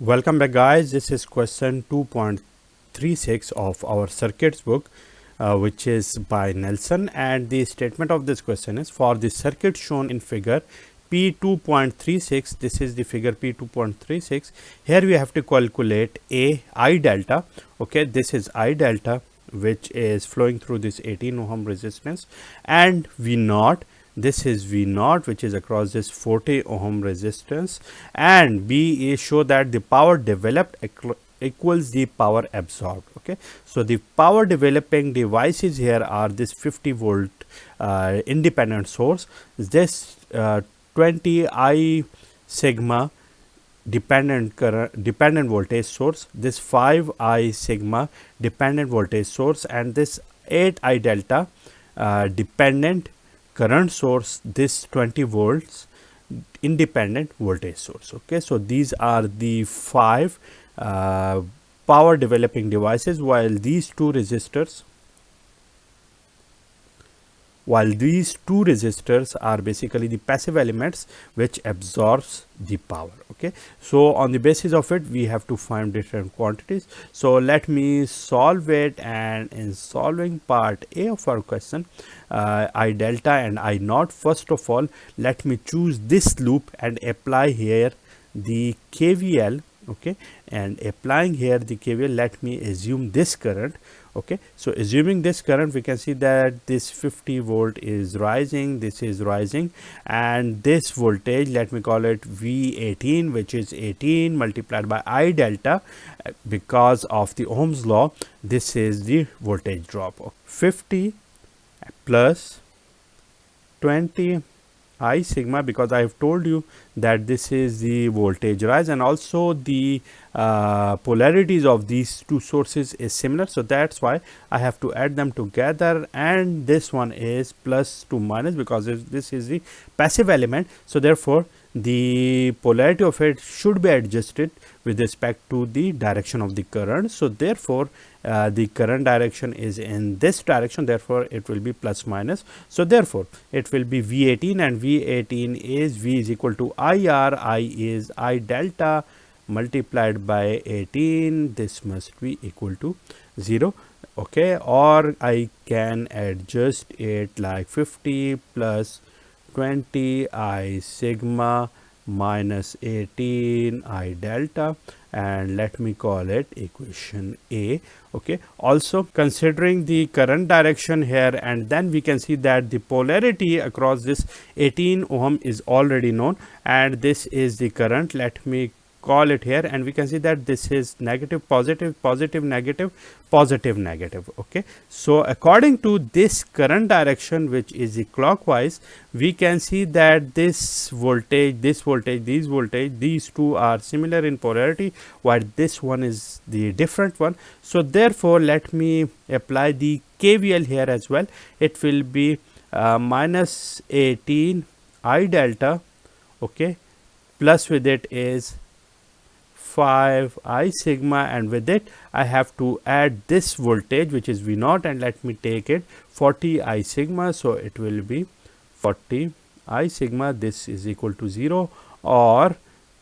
Welcome back, guys. This is question 2.36 of our circuits book, which is by Nilsson, and the statement of this question is for the circuit shown in figure P2.36. This is the figure P2.36. Here we have to calculate I delta. Okay, this is I delta, which is flowing through this 18 ohm resistance, and V naught. This is V naught, which is across this 40 ohm resistance, and B is show that the power developed equals the power absorbed. Okay, so the power developing devices here are this 50 volt independent source, this 20 I sigma dependent voltage source, this 5 I sigma dependent voltage source, and this 8 I delta dependent current source, this 20 volts independent voltage source. Okay, so these are the 5 power developing devices, while these two resistors are basically the passive elements which absorbs the power. Okay, so on the basis of it we have to find different quantities. So let me solve it, and in solving part A of our question, I delta and I naught, first of all let me choose this loop and apply here the KVL. Okay, and applying here the KVL, let me assume this current. Okay, so assuming this current, we can see that this 50 volt is rising, this is rising, and this voltage, let me call it V18, which is 18 multiplied by I delta, because of the Ohm's law, this is the voltage drop of 50 plus 20 I sigma, because I have told you that this is the voltage rise, and also the polarities of these two sources is similar, so that's why I have to add them together, and this one is plus to minus because this is the passive element, so therefore the polarity of it should be adjusted with respect to the direction of the current. So therefore the current direction is in this direction, therefore it will be plus minus. So therefore it will be V18, and V18 is V is equal to IR, I is I delta multiplied by 18, this must be equal to 0. Okay, or I can adjust it like 50 plus 20 I sigma minus 18 I delta, and let me call it equation A. Okay, also considering the current direction here, and then we can see that the polarity across this 18 ohm is already known, and this is the current. Let me call it here, and we can see that this is negative positive positive negative positive negative. Okay, so according to this current direction, which is the clockwise, we can see that this voltage, these two are similar in polarity, while this one is the different one. So therefore let me apply the KVL here as well. It will be minus 18 I delta, okay, plus with it is 5 I sigma, and with it I have to add this voltage, which is V naught, and let me take it 40 I sigma, so it will be 40 I sigma, this is equal to 0, or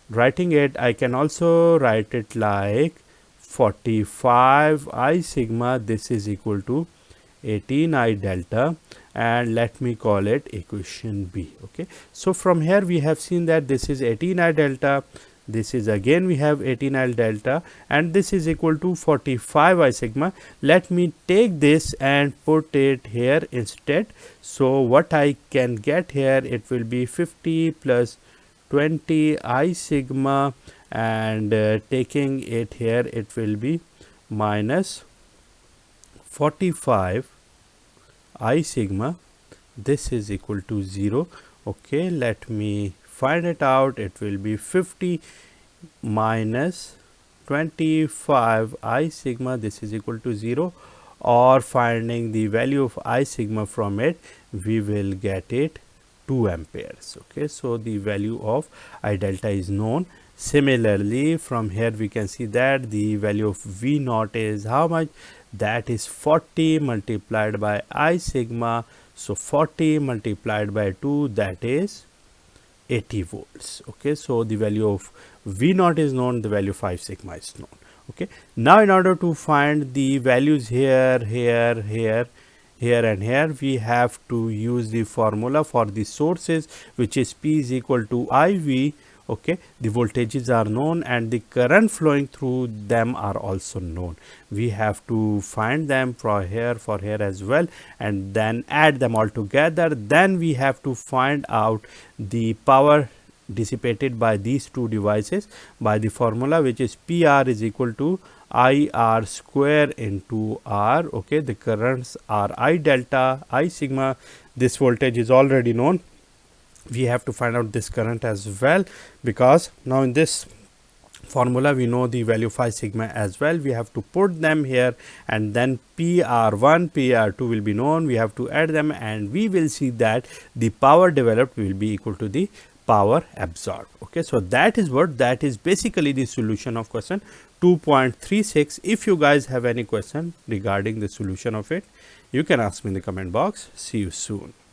writing it, I can also write it like 45 I sigma, this is equal to 18 I delta, and let me call it equation B. Okay, so from here we have seen that this is 18 I delta, this is again we have 18 I delta, and this is equal to 45 I sigma. Let me take this and put it here instead. So what I can get here, it will be 50 plus 20 I sigma, and taking it here, it will be minus 45 I sigma, this is equal to 0. Okay, let me find it out. It will be 50 minus 25 I sigma, this is equal to 0, or finding the value of I sigma from it, we will get it 2 amperes. Okay, so the value of I delta is known. Similarly, from here we can see that the value of V naught is how much? That is 40 multiplied by I sigma. So 40 multiplied by 2, that is 80 volts. Okay, so the value of V naught is known, the value 5 sigma is known. Okay. Now in order to find the values here, here and here, we have to use the formula for the sources, which is P is equal to IV. Okay, the voltages are known and the current flowing through them are also known. We have to find them for here as well, and then add them all together. Then we have to find out the power dissipated by these two devices by the formula, which is PR is equal to IR square into R. Okay, the currents are I delta, I sigma. This voltage is already known. We have to find out this current as well, because now in this formula we know the value 5 sigma as well. We have to put them here, and then PR1, PR2 will be known. We have to add them, and we will see that the power developed will be equal to the power absorbed. Okay, so that is basically the solution of question 2.36. If you guys have any question regarding the solution of it, you can ask me in the comment box. See you soon.